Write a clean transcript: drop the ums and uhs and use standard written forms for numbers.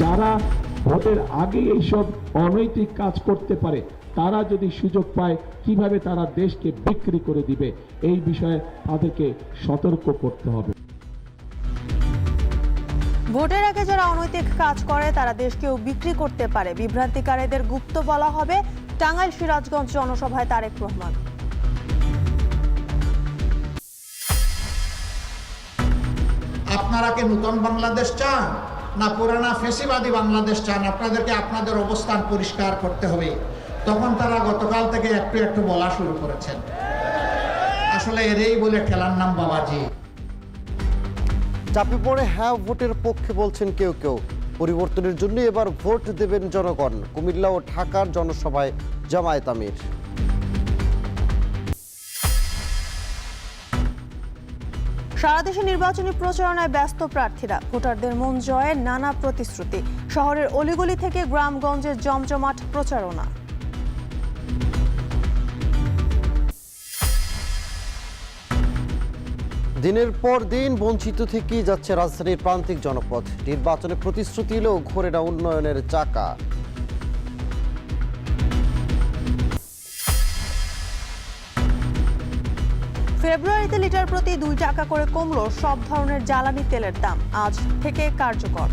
যারা ভোটের আগে এইসব অনৈতিক কাজ করতে পারে তারা যদি সুযোগ পায় কিভাবে তারা দেশকে বিক্রি করে দিবে, এই বিষয়ে তাদেরকে সতর্ক করতে হবে। ভোটের আগে যারা অনৈতিক কাজ করে তারা দেশকেও বিক্রি করতে পারে, বিভ্রান্তিকারীদের গুপ্ত বলা হবে টাঙ্গাইল সিরাজগঞ্জ জনসভায় তারেক রহমান। আপনারা কি নতুন বাংলাদেশ চান না পুরানা ফেসিবাদী বাংলাদেশ চান? আপনাদেরকে আপনাদের অবস্থান পরিষ্কার করতে হবে। তখন তারা গতকাল থেকে একটু একটু বলা শুরু করেছেন, আসলে এরই বলে খেলার নাম বাবাজি। চাপে পড়ে হ্যাঁ ভোটের পক্ষে বলছেন কেউ কেউ। পরিবর্তনের জন্য এবার ভোট দেবেন জনগণ। কুমিল্লা ও ঢাকার জনসভায় জামায়াত আমির। সারা দেশে নির্বাচনী প্রচারণায় ব্যস্ত প্রার্থীরা, ভোটারদের মন জয়ে নানা প্রতিশ্রুতি। শহরের অলিগলি থেকে গ্রামগঞ্জে জমজমাট প্রচারণা। দিনের পর দিন বঞ্চিত থেকেই যাচ্ছে রাজধানীর প্রান্তিক জনপদ। নির্বাচনে প্রতিশ্রুতি এলেও ঘোরে না উন্নয়নের চাকা। ফেব্রুয়ারিতে লিটার প্রতি 2 টাকা করে কমল সব ধরনের জ্বালানি তেলের দাম, আজ থেকে কার্যকর।